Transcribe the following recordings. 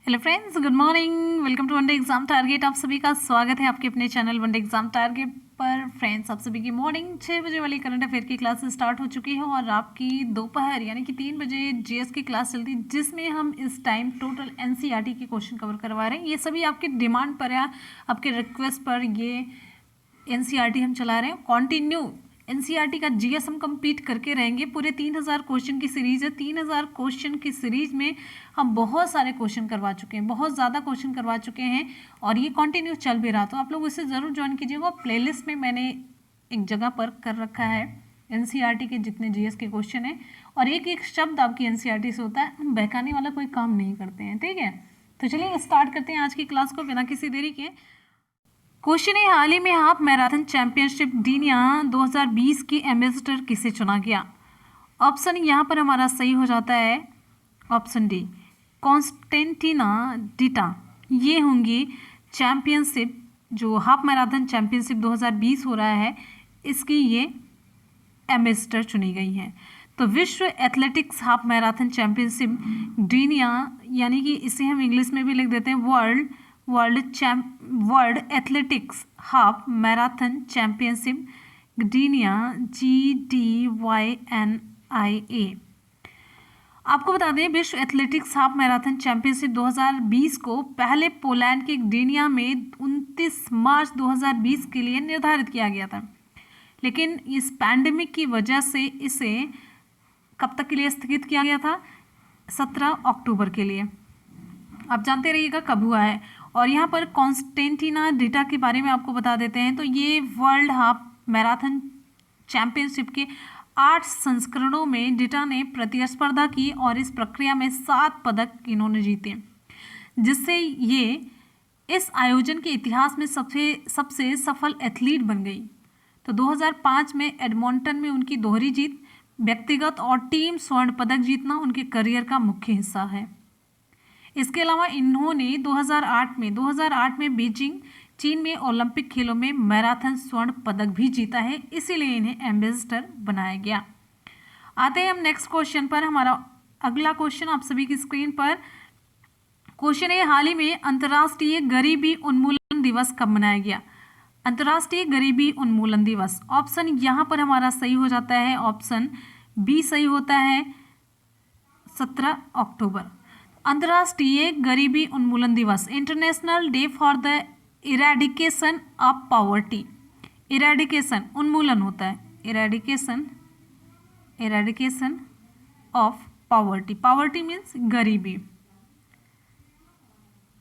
Hello friends, good morning. Welcome to one day exam target. आप सभी का स्वागत है आपके अपने चैनल वनडे एग्जाम टारगेट पर। फ्रेंड्स, आप सभी की मॉर्निंग 6 बजे वाली करंट अफेयर की क्लासेस स्टार्ट हो चुकी है और आपकी दोपहर यानी कि 3 बजे जीएस की क्लास चलती है, जिसमें हम इस टाइम टोटल एनसीईआरटी के क्वेश्चन कवर करवा रहे हैं। ये सभी आपके डिमांड पर या आपके रिक्वेस्ट पर ये एनसीईआरटी हम चला रहे हैं। कॉन्टिन्यू एनसीईआरटी का जीएस हम कंप्लीट करके रहेंगे। पूरे 3000 क्वेश्चन की सीरीज है। 3000 क्वेश्चन की सीरीज में हम बहुत सारे क्वेश्चन करवा चुके हैं, बहुत ज़्यादा क्वेश्चन करवा चुके हैं और ये कंटिन्यू चल भी रहा। तो आप लोग इसे ज़रूर ज्वाइन कीजिएगा। प्लेलिस्ट में मैंने एक जगह पर कर रखा है एनसीईआरटी के जितने जीएस के क्वेश्चन हैं और एक एक शब्द आपकी एनसीईआरटी से होता है। हम बहकाने वाला कोई काम नहीं करते हैं, ठीक है। तो चलिए स्टार्ट करते हैं आज की क्लास को बिना किसी देरी के। क्वेश्चन है, हाल ही में हाफ मैराथन चैंपियनशिप डीनिया 2020 की एम्बेसडर किसे चुना गया? ऑप्शन यहाँ पर हमारा सही हो जाता है ऑप्शन डी, कॉन्स्टेंटिना डिटा। ये होंगी चैंपियनशिप, जो हाफ मैराथन चैंपियनशिप 2020 हो रहा है, इसकी ये एम्बेसडर चुनी गई हैं। तो विश्व एथलेटिक्स हाफ मैराथन चैंपियनशिप डीनिया, यानी कि इसे हम इंग्लिश में भी लिख देते हैं world athletics half marathon championship Gdynia, GDYNIA। आपको बता दें, विश्व एथलेटिक्स हाफ मैराथन चैंपियनशिप 2020 को पहले पोलैंड के डीनिया में 29 मार्च 2020 के लिए निर्धारित किया गया था, लेकिन इस पैंडेमिक की वजह से इसे कब तक के लिए स्थगित किया गया था? 17 अक्टूबर के लिए। आप जानते रहिएगा कब हुआ है। और यहाँ पर कॉन्स्टेंटिना डिटा के बारे में आपको बता देते हैं। तो ये वर्ल्ड हाफ मैराथन चैंपियनशिप के 8 संस्करणों में डिटा ने प्रतिस्पर्धा की और इस प्रक्रिया में 7 पदक इन्होंने जीते, जिससे ये इस आयोजन के इतिहास में सबसे सफल एथलीट बन गई। तो 2005 में एडमॉन्टन में उनकी दोहरी जीत, व्यक्तिगत और टीम स्वर्ण पदक जीतना उनके करियर का मुख्य हिस्सा है। इसके अलावा इन्होंने 2008 में बीजिंग चीन में ओलंपिक खेलों में मैराथन स्वर्ण पदक भी जीता है, इसीलिए इन्हें एम्बेसडर बनाया गया। आते हैं हम नेक्स्ट क्वेश्चन पर। हमारा अगला क्वेश्चन आप सभी की स्क्रीन पर क्वेश्चन है, हाल ही में अंतर्राष्ट्रीय गरीबी उन्मूलन दिवस कब मनाया गया? अंतर्राष्ट्रीय गरीबी उन्मूलन दिवस, ऑप्शन यहाँ पर हमारा सही हो जाता है ऑप्शन बी सही होता है 17 अक्टूबर। अंतर्राष्ट्रीय गरीबी उन्मूलन दिवस, international day for the eradication of poverty. Eradication उन्मूलन होता है, eradication of poverty. Poverty means गरीबी,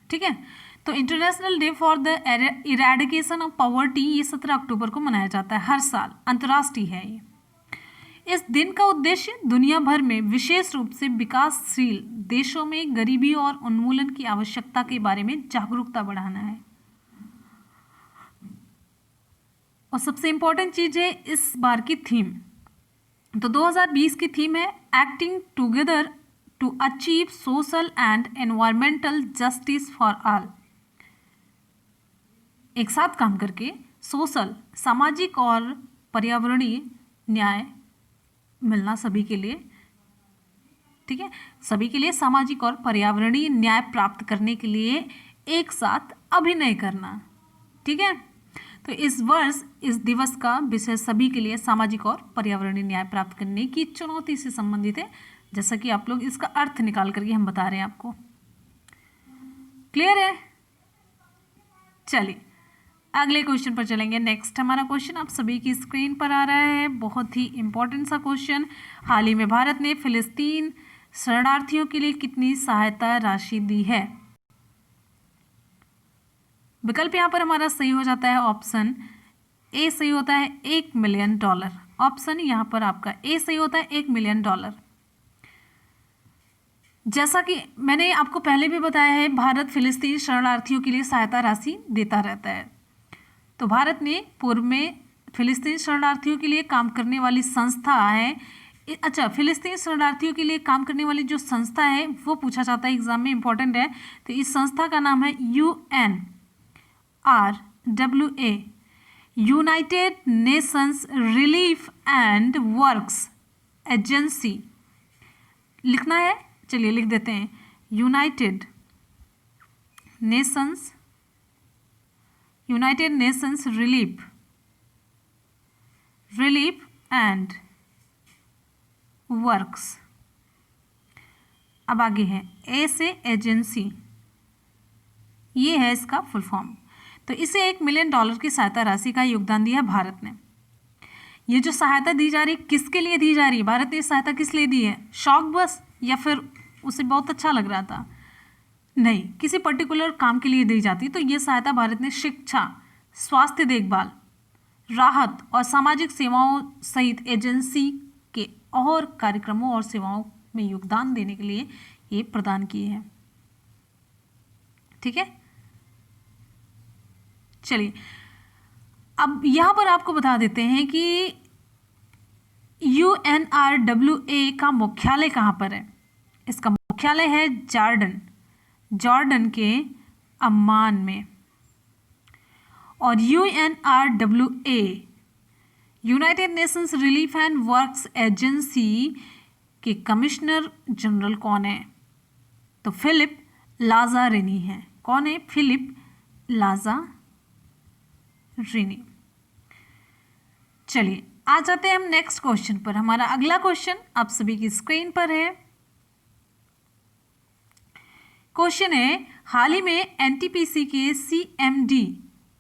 ठीक है। तो international day for the eradication of poverty ये 17 अक्टूबर को मनाया जाता है हर साल, अंतर्राष्ट्रीय है ये। इस दिन का उद्देश्य दुनिया भर में विशेष रूप से विकासशील देशों में गरीबी और उन्मूलन की आवश्यकता के बारे में जागरूकता बढ़ाना है। और सबसे इंपॉर्टेंट चीज है इस बार की थीम। तो 2020 की थीम है acting together to achieve social and environmental justice for all. एक साथ काम करके सोशल, सामाजिक और पर्यावरणीय न्याय मिलना सभी के लिए, ठीक है। सभी के लिए सामाजिक और पर्यावरणीय न्याय प्राप्त करने के लिए एक साथ अभिनय करना, ठीक है। तो इस वर्ष इस दिवस का विषय सभी के लिए सामाजिक और पर्यावरणीय न्याय प्राप्त करने की चुनौती से संबंधित है, जैसा कि आप लोग इसका अर्थ निकाल करके हम बता रहे हैं आपको। क्लियर है? चलिए अगले क्वेश्चन पर चलेंगे। नेक्स्ट हमारा क्वेश्चन आप सभी की स्क्रीन पर आ रहा है, बहुत ही इंपॉर्टेंट सा क्वेश्चन। हाल ही में भारत ने फिलिस्तीन शरणार्थियों के लिए कितनी सहायता राशि दी है? विकल्प यहाँ पर हमारा सही हो जाता है ऑप्शन ए सही होता है $1 मिलियन। ऑप्शन यहाँ पर आपका ए सही होता है $1 मिलियन। जैसा कि मैंने आपको पहले भी बताया है, भारत फिलिस्तीन शरणार्थियों के लिए सहायता राशि देता रहता है। तो भारत ने पूर्व में फिलिस्तीन शरणार्थियों के लिए काम करने वाली संस्था है, अच्छा फिलिस्तीन शरणार्थियों के लिए काम करने वाली जो संस्था है वो पूछा जाता है एग्जाम में, इंपॉर्टेंट है। तो इस संस्था का नाम है UNRWA, United Nations relief and works agency. लिखना है, चलिए लिख देते हैं United Nations relief and works. अब आगे है ए से एजेंसी, ये है इसका फुल फॉर्म। तो इसे $1 मिलियन की सहायता राशि का योगदान दिया भारत ने। ये जो सहायता दी जा रही है किसके लिए दी जा रही है? भारत ने सहायता किस लिए दी है? शौक बस, या फिर उसे बहुत अच्छा लग रहा था? नहीं, किसी पर्टिकुलर काम के लिए दी जाती। तो ये सहायता भारत ने शिक्षा, स्वास्थ्य देखभाल, राहत और सामाजिक सेवाओं सहित एजेंसी के और कार्यक्रमों और सेवाओं में योगदान देने के लिए ये प्रदान किए हैं। ठीक है, चलिए अब यहां पर आपको बता देते हैं कि UNRWA का मुख्यालय कहां पर है। इसका मुख्यालय है जॉर्डन के अम्मान में। और UNRWA United Nations relief and works agency के कमिश्नर जनरल कौन है? तो फिलिप लाज़ारिनी है। कौन है? Philippe Lazzarini. चलिए आ जाते हैं हम नेक्स्ट क्वेश्चन पर। हमारा अगला क्वेश्चन आप सभी की स्क्रीन पर है। क्वेश्चन है, हाल ही में NTPC के CMD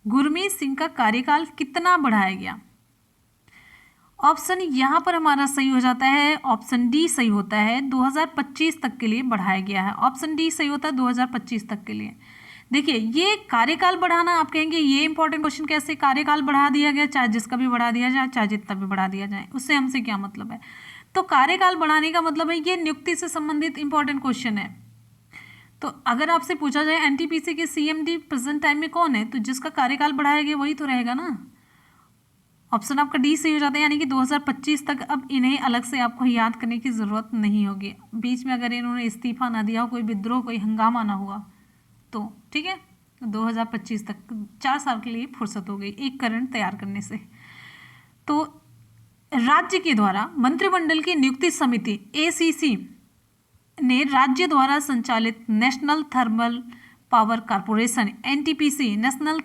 गुरमीत सिंह का कार्यकाल कितना बढ़ाया गया? ऑप्शन यहाँ पर हमारा सही हो जाता है, ऑप्शन डी सही होता है, 2025 तक के लिए बढ़ाया गया है। ऑप्शन डी सही होता है 2025 तक के लिए। देखिए ये कार्यकाल बढ़ाना, आप कहेंगे ये इंपॉर्टेंट क्वेश्चन कैसे कार्यकाल बढ़ा दिया गया, चाहे जिसका भी बढ़ा दिया जाए, चाहे जितना भी बढ़ा दिया जाए, उससे हमसे क्या मतलब है? तो कार्यकाल बढ़ाने का मतलब है ये नियुक्ति से संबंधित इंपॉर्टेंट क्वेश्चन है। तो अगर आपसे पूछा जाए NTPC के CMD प्रेजेंट टाइम में कौन है, तो जिसका कार्यकाल बढ़ाया गया वही तो रहेगा ना। ऑप्शन आपका डी सही हो जाता है, यानी कि 2025 तक। अब इन्हें अलग से आपको याद करने की ज़रूरत नहीं होगी। बीच में अगर इन्होंने इस्तीफा ना दिया हो, कोई विद्रोह, कोई हंगामा ना हुआ तो ठीक है, 2025 तक 4 साल के लिए फुर्सत हो गई एक करंट तैयार करने से। तो राज्य के द्वारा मंत्रिमंडल की नियुक्ति समिति ACC ने राज्य द्वारा संचालित national thermal power corporation NTPC national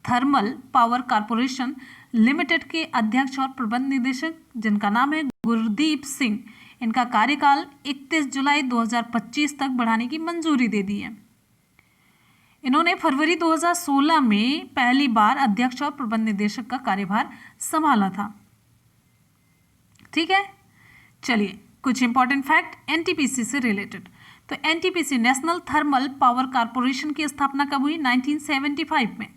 thermal power corporation limited के अध्यक्ष और प्रबंध निदेशक, जिनका नाम है गुरदीप सिंह, इनका कार्यकाल 31 जुलाई 2025 तक बढ़ाने की मंजूरी दे दी है। इन्होंने फरवरी 2016 में पहली बार अध्यक्ष और प्रबंध निदेशक का कार्यभार संभाला था। ठीक है, चलिए कुछ इंपॉर्टेंट फैक्ट NTPC से रिलेटेड। तो NTPC national thermal power corporation की स्थापना कब हुई? 1975 में।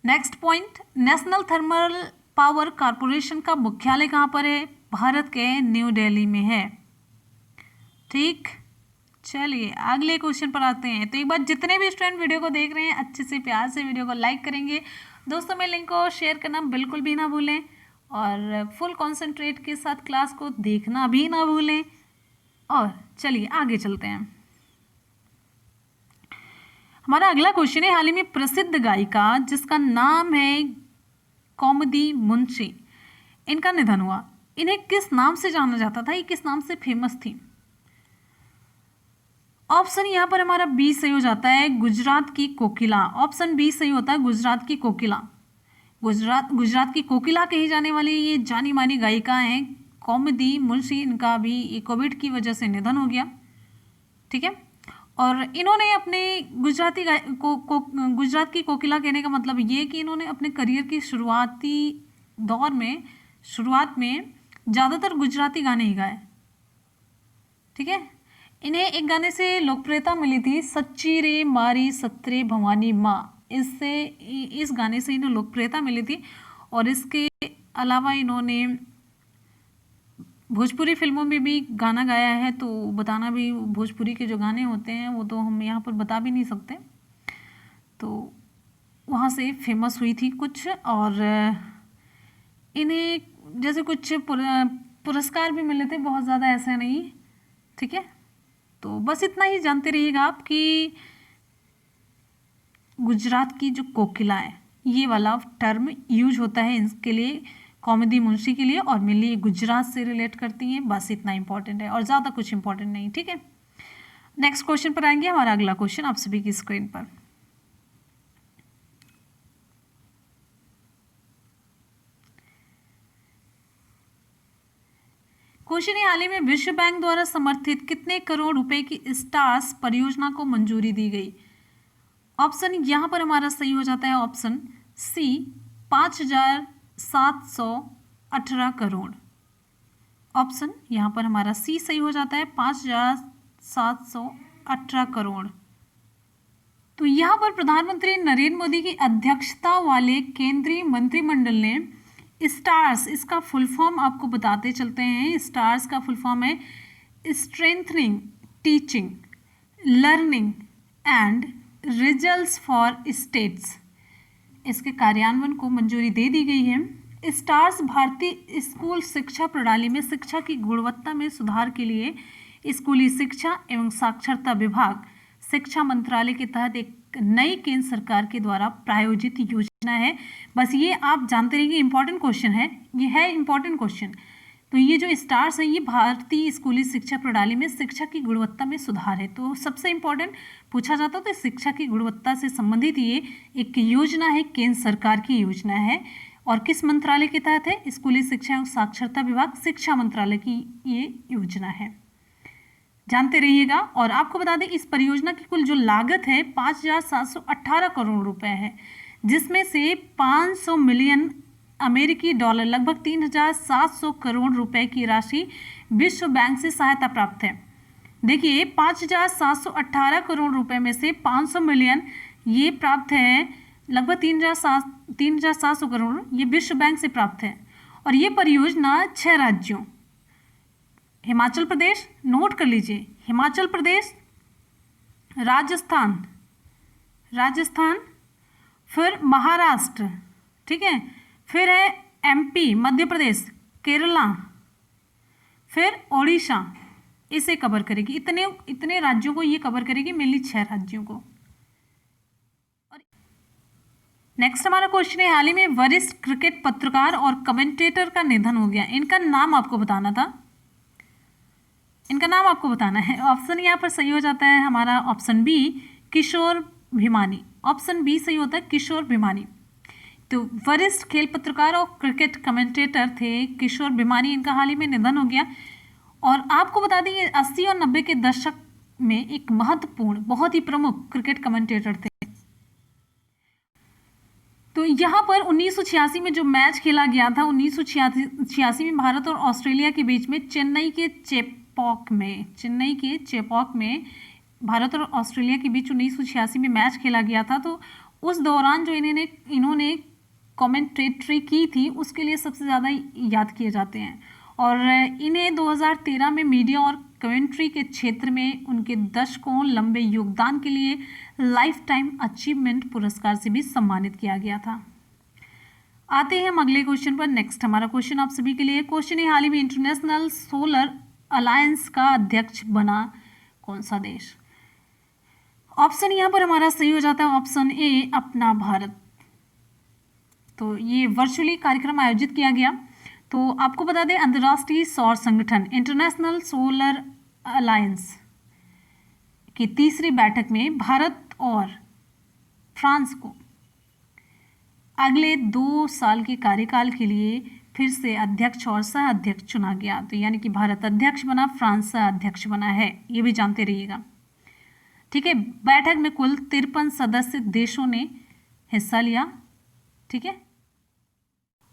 Next point, national thermal power corporation का मुख्यालय कहाँ पर है? भारत के न्यू दिल्ली में है। ठीक, चलिए अगले क्वेश्चन पर आते हैं। तो एक बार जितने भी स्टूडेंट वीडियो को देख रहे हैं अच्छे से प्यार से वीडियो को लाइक करेंगे, दोस्तों में लिंक को शेयर करना बिल्कुल भी ना भूलें, और फुल कंसंट्रेट के साथ क्लास को देखना भी ना भूलें। और चलिए आगे चलते हैं। हमारा अगला क्वेश्चन है, हाल ही में प्रसिद्ध गायिका जिसका नाम है कौमुदी मुंशी, इनका निधन हुआ। इन्हें किस नाम से जाना जाता था? ये किस नाम से फेमस थी? ऑप्शन यहाँ पर हमारा बी सही हो जाता है, गुजरात की कोकिला। ऑप्शन बी सही होता है, गुजरात की कोकिला। गुजरात की कोकिला कही जाने वाली ये जानी मानी गायिका हैं कौमुदी मुंशी। इनका भी कोविड की वजह से निधन हो गया। ठीक है, और इन्होंने अपने गुजरात की कोकिला कहने का मतलब ये कि इन्होंने अपने करियर की शुरुआत में ज़्यादातर गुजराती गाने ही गाए। ठीक है, इन्हें एक गाने से लोकप्रियता मिली थी, सच्ची रे मारी सत्रे भवानी माँ। इस गाने से इन्हें लोकप्रियता मिली थी। और इसके अलावा इन्होंने भोजपुरी फिल्मों में भी गाना गाया है। तो बताना भी, भोजपुरी के जो गाने होते हैं वो तो हम यहाँ पर बता भी नहीं सकते। तो वहाँ से फेमस हुई थी कुछ, और इन्हें जैसे कुछ पुरस्कार भी मिले थे, बहुत ज़्यादा ऐसा नहीं। ठीक है, तो बस इतना ही जानते रहिएगा आप कि गुजरात की जो कोकिला है ये वाला टर्म यूज होता है इसके लिए, कौमुदी मुंशी के लिए, और मेनली गुजरात से रिलेट करती हैं। बस इतना इंपॉर्टेंट है और ज़्यादा कुछ इंपॉर्टेंट नहीं। ठीक है, नेक्स्ट क्वेश्चन पर आएंगे। हमारा अगला क्वेश्चन आप सभी की स्क्रीन पर। क्वेश्चन है, हाल ही में विश्व बैंक द्वारा समर्थित कितने करोड़ रुपए की स्टार्स परियोजना को मंजूरी दी गई? ऑप्शन यहां पर हमारा सही हो जाता है ऑप्शन सी 5,718 करोड़। ऑप्शन यहां पर हमारा सी सही हो जाता है 5,718 करोड़। तो यहाँ पर प्रधानमंत्री नरेंद्र मोदी की अध्यक्षता वाले केंद्रीय मंत्रिमंडल ने स्टार्स, इसका फुल फॉर्म आपको बताते चलते हैं। स्टार्स का फुल फॉर्म है strengthening teaching learning and results for states. इसके कार्यान्वयन को मंजूरी दे दी गई है। स्टार्स भारतीय स्कूल शिक्षा प्रणाली में शिक्षा की गुणवत्ता में सुधार के लिए स्कूली शिक्षा एवं साक्षरता विभाग शिक्षा मंत्रालय के तहत एक नई केंद्र सरकार के द्वारा प्रायोजित योजना है। बस ये आप जानते रहिए, इंपॉर्टेंट क्वेश्चन है, ये है इंपॉर्टेंट क्वेश्चन। तो ये जो स्टार्स है ये भारतीय स्कूली शिक्षा प्रणाली में शिक्षा की गुणवत्ता में सुधार है। तो सबसे इंपॉर्टेंट पूछा जाता है तो शिक्षा की गुणवत्ता से संबंधित ये एक योजना है, केंद्र सरकार की योजना है। और किस मंत्रालय के तहत है? स्कूली शिक्षा एवं साक्षरता विभाग शिक्षा मंत्रालय की ये योजना है, जानते रहिएगा। और आपको बता दें इस परियोजना की कुल जो लागत है 5,718 करोड़ रुपए है, जिसमें से 500 मिलियन अमेरिकी डॉलर लगभग 3,700 करोड़ रुपए की राशि विश्व बैंक से सहायता प्राप्त है। देखिए 5,718 करोड़ रुपए में से 500 मिलियन ये प्राप्त है, लगभग 3,700 करोड़ ये विश्व बैंक से प्राप्त है। और ये परियोजना 6 राज्यों हिमाचल प्रदेश, नोट कर लीजिए, हिमाचल प्रदेश, राजस्थान, फिर महाराष्ट्र, ठीक है, फिर है एमपी मध्य प्रदेश, केरला, फिर ओडिशा, इसे कवर करेगी। इतने राज्यों को ये कवर करेगी, मेनली 6 राज्यों को। नेक्स्ट हमारा क्वेश्चन है, हाल ही में वरिष्ठ क्रिकेट पत्रकार और कमेंटेटर का निधन हो गया, इनका नाम आपको बताना था, इनका नाम आपको बताना है। ऑप्शन यहाँ पर सही हो जाता है हमारा ऑप्शन बी किशोर भिमानी। ऑप्शन बी सही होता है किशोर भिमानी। तो वरिष्ठ खेल पत्रकार और क्रिकेट कमेंटेटर थे किशोर भिमानी, इनका हाल ही में निधन हो गया। और आपको बता दें ये 80 और 90 के दशक में एक महत्वपूर्ण बहुत ही प्रमुख क्रिकेट कमेंटेटर थे। तो यहाँ पर 1986 में जो मैच खेला गया था, 1986 में भारत और ऑस्ट्रेलिया के बीच में चेन्नई के चेपॉक में भारत और ऑस्ट्रेलिया के बीच 1986 में मैच खेला गया था। तो उस दौरान जो इन्होंने कमेंटेटरी की थी उसके लिए सबसे ज़्यादा याद किए जाते हैं। और इन्हें 2013 में मीडिया और कमेंट्री के क्षेत्र में उनके दशकों लंबे योगदान के लिए लाइफ टाइम अचीवमेंट पुरस्कार से भी सम्मानित किया गया था। आते हैं हम अगले क्वेश्चन पर। नेक्स्ट हमारा क्वेश्चन आप सभी के लिए क्वेश्चन है, हाल ही में इंटरनेशनल सोलर अलायंस का अध्यक्ष बना कौन सा देश? ऑप्शन यहाँ पर हमारा सही हो जाता है ऑप्शन ए अपना भारत। तो ये वर्चुअली कार्यक्रम आयोजित किया गया। तो आपको बता दें अंतर्राष्ट्रीय सौर संगठन इंटरनेशनल सोलर अलायंस की तीसरी बैठक में भारत और फ्रांस को अगले 2 साल के कार्यकाल के लिए फिर से अध्यक्ष और सह अध्यक्ष चुना गया। तो यानी कि भारत अध्यक्ष बना, फ्रांस सह अध्यक्ष बना है, ये भी जानते रहिएगा, ठीक है। बैठक में कुल 53 सदस्य देशों ने हिस्सा लिया, ठीक है।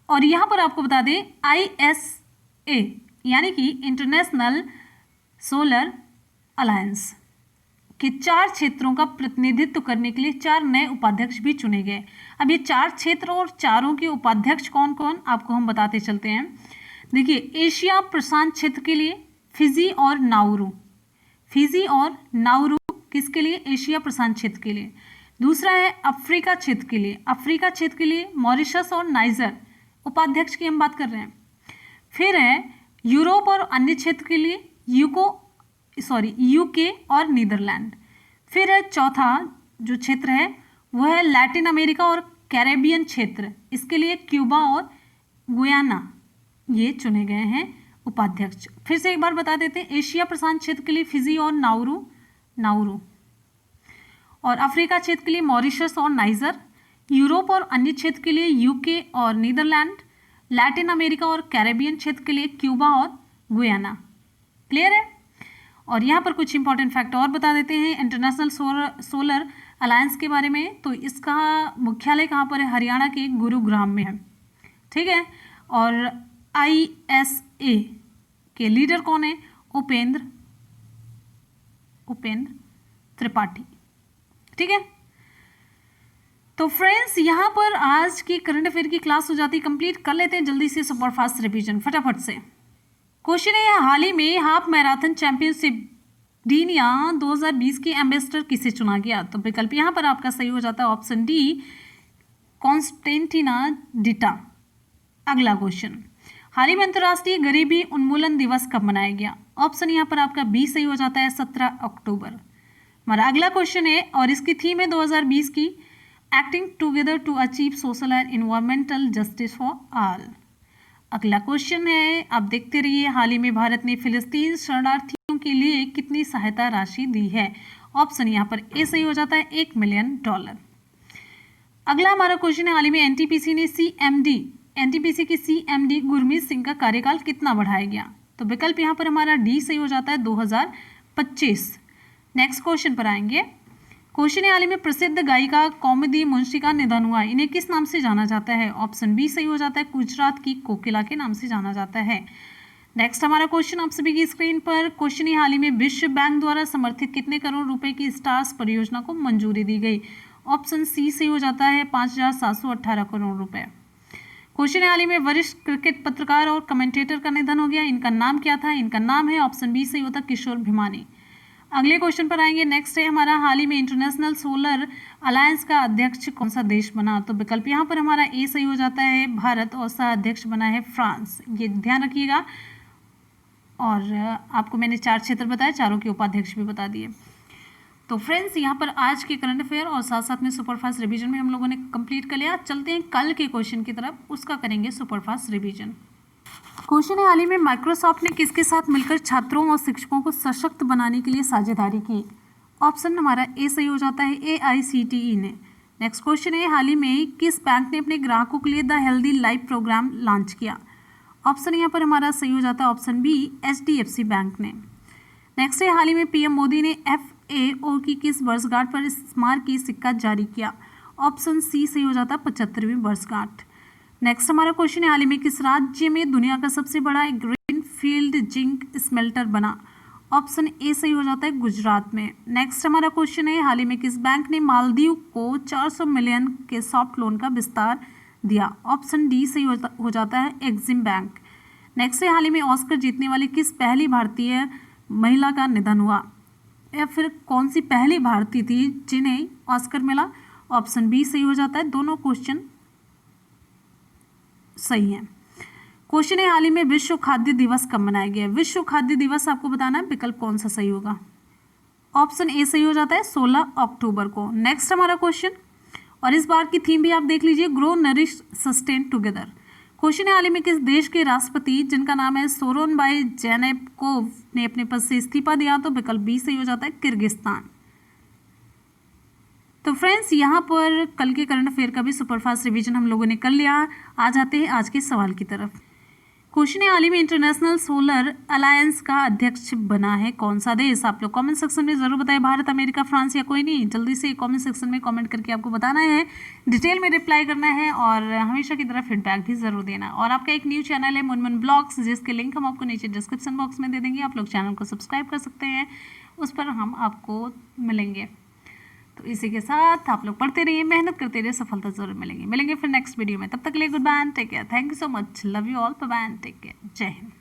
और यहाँ पर आपको बता दें ISA यानी कि इंटरनेशनल सोलर अलायंस के 4 क्षेत्रों का प्रतिनिधित्व करने के लिए 4 नए उपाध्यक्ष भी चुने गए। अब ये 4 क्षेत्र और चारों के उपाध्यक्ष कौन कौन आपको हम बताते चलते हैं। देखिए एशिया प्रशांत क्षेत्र के लिए फिजी और नाउरू किसके लिए? एशिया प्रशांत क्षेत्र के लिए। दूसरा है अफ्रीका क्षेत्र के लिए मॉरिशस और नाइजर उपाध्यक्ष की हम बात कर रहे हैं। फिर है यूरोप और अन्य क्षेत्र के लिए यूके और नीदरलैंड। फिर है चौथा जो क्षेत्र है वो है लैटिन अमेरिका और कैरेबियन क्षेत्र, इसके लिए क्यूबा और गुयाना ये चुने गए हैं उपाध्यक्ष। फिर से एक बार बता देते हैं, एशिया प्रशांत क्षेत्र के लिए फिजी और नाउरू। और अफ्रीका क्षेत्र के लिए मॉरिशस और नाइजर। यूरोप और अन्य क्षेत्र के लिए यूके और नीदरलैंड। लैटिन अमेरिका और कैरेबियन क्षेत्र के लिए क्यूबा और गुयाना। क्लियर है। और यहाँ पर कुछ इंपॉर्टेंट फैक्ट और बता देते हैं इंटरनेशनल सोलर अलायंस के बारे में। तो इसका मुख्यालय कहाँ पर है? हरियाणा के गुरुग्राम में है। ठीक है। और ISA के लीडर कौन है? उपेंद्र त्रिपाठी। ठीक है। तो फ्रेंड्स यहाँ पर आज की करंट अफेयर की क्लास हो जाती है कंप्लीट। कर लेते हैं जल्दी से सुपर फास्ट रिवीजन फटाफट से। क्वेश्चन है हाल ही में हाफ मैराथन चैंपियनशिप डीनिया 2020 के एम्बेसडर किसे चुना गया? तो विकल्प यहाँ पर आपका सही हो जाता है ऑप्शन डी, कॉन्स्टेंटिना डिटा। अगला क्वेश्चन, हाल ही में अंतर्राष्ट्रीय गरीबी उन्मूलन दिवस कब मनाया गया? ऑप्शन यहाँ पर आपका बी सही हो जाता है 17 अक्टूबर। हमारा अगला क्वेश्चन है और इसकी थीम है 2020 की acting together to achieve social and environmental justice for all. अगला क्वेश्चन है, आप देखते रहिए, हाल ही में भारत ने फिलिस्तीन शरणार्थियों के लिए कितनी सहायता राशि दी है? ऑप्शन यहाँ पर ए सही हो जाता है $1 मिलियन। अगला हमारा क्वेश्चन है, हाल ही में एनटीपीसी के CMD गुरमीत सिंह का कार्यकाल कितना बढ़ाया गया? तो विकल्प यहाँ पर हमारा डी सही हो जाता है 2025। नेक्स्ट क्वेश्चन पर आएंगे। क्वेश्चन है, हाल ही में प्रसिद्ध गायिका कौमुदी मुंशी का निधन हुआ, इन्हें किस नाम से जाना जाता है? ऑप्शन बी सही हो जाता है गुजरात की कोकिला के नाम से जाना जाता है। नेक्स्ट हमारा क्वेश्चन आप सभी की स्क्रीन पर। क्वेश्चन है, हाल ही में विश्व बैंक द्वारा समर्थित कितने करोड़ रुपए की स्टार्स परियोजना को मंजूरी दी गई? ऑप्शन सी सही हो जाता है 5,718 करोड़ रुपए। क्वेश्चन है, हाल ही में वरिष्ठ क्रिकेट पत्रकार और कमेंटेटर का निधन हो गया, इनका नाम क्या था? इनका नाम है ऑप्शन बी सही होता किशोर भिमानी। अगले क्वेश्चन पर आएंगे। नेक्स्ट है हमारा, हाल ही में इंटरनेशनल सोलर अलायंस का अध्यक्ष कौन सा देश बना? तो विकल्प यहाँ पर हमारा ए सही हो जाता है भारत, और सह अध्यक्ष बना है फ्रांस। ये ध्यान रखिएगा। और आपको मैंने 4 क्षेत्र बताए, चारों के उपाध्यक्ष भी बता दिए। तो फ्रेंड्स यहाँ पर आज के करंट अफेयर और साथ साथ में सुपरफास्ट रिवीजन में हम लोगों ने कंप्लीट कर लिया। चलते हैं कल के क्वेश्चन की तरफ, उसका करेंगे सुपरफास्ट रिवीजन। क्वेश्चन है, हाल ही में माइक्रोसॉफ्ट ने किसके साथ मिलकर छात्रों और शिक्षकों को सशक्त बनाने के लिए साझेदारी की? ऑप्शन हमारा ए सही हो जाता है AICTE ने। नेक्स्ट क्वेश्चन है, हाल ही में किस बैंक ने अपने ग्राहकों के लिए the healthy life programme launch किया? ऑप्शन यहाँ पर हमारा सही हो जाता है ऑप्शन बी HDFC बैंक ने। नेक्स्ट है, हाल ही में PM मोदी ने FAO की किस वर्षगांठ पर स्मारकीय सिक्का जारी किया? ऑप्शन सी सही हो जाता है 75वीं वर्षगांठ। नेक्स्ट हमारा क्वेश्चन है, हाल ही में किस राज्य में दुनिया का सबसे बड़ा ग्रीन फील्ड जिंक स्मेल्टर बना? ऑप्शन ए सही हो जाता है गुजरात में। नेक्स्ट हमारा क्वेश्चन है, हाल ही में किस बैंक ने मालदीव को 400 मिलियन के सॉफ्ट लोन का विस्तार दिया? ऑप्शन डी सही हो जाता है एक्सिम बैंक। नेक्स्ट है, हाल ही में ऑस्कर जीतने वाली किस पहली भारतीय महिला का निधन हुआ? या फिर कौन सी पहली भारतीय थी जिन्हें ऑस्कर मिला? ऑप्शन बी सही हो जाता है। दोनों क्वेश्चन सही है। क्वेश्चन है, हाल ही में विश्व खाद्य दिवस कब मनाया गया? विश्व खाद्य दिवस आपको बताना है, विकल्प कौन सा सही होगा? ऑप्शन ए सही हो जाता है 16 अक्टूबर को। नेक्स्ट हमारा क्वेश्चन, और इस बार की थीम भी आप देख लीजिए, grow nourish sustain together. Question है, हाल ही में किस देश के राष्ट्रपति जिनका नाम है सोरोनबाई जेनेबकोव ने अपने पद से इस्तीफा दिया? तो विकल्प बी सही हो जाता है किर्गिस्तान। तो फ्रेंड्स यहाँ पर कल के करंट अफेयर का भी सुपरफास्ट रिवीजन हम लोगों ने कर लिया। आ जाते हैं आज के सवाल की तरफ। क्वेश्चन है, हाल ही में इंटरनेशनल सोलर अलायंस का अध्यक्ष बना है कौन सा देश? आप लोग कमेंट सेक्शन में जरूर बताएं, भारत, अमेरिका, फ्रांस या कोई नहीं। जल्दी से कमेंट सेक्शन में कमेंट करके आपको बताना है, डिटेल में रिप्लाई करना है और हमेशा की तरह फीडबैक भी जरूर देना। और आपका एक न्यू चैनल है मुनमुन ब्लॉग्स, जिसके लिंक हम आपको नीचे डिस्क्रिप्शन बॉक्स में दे देंगे। आप लोग चैनल को सब्सक्राइब कर सकते हैं, उस पर हम आपको मिलेंगे। तो इसी के साथ आप लोग पढ़ते रहिए, मेहनत करते रहिए, सफलता जरूर मिलेंगे फिर नेक्स्ट वीडियो में। तब तक के लिए good bye, take care, thank you so much, love you all, bye bye, take care, जय हिंद।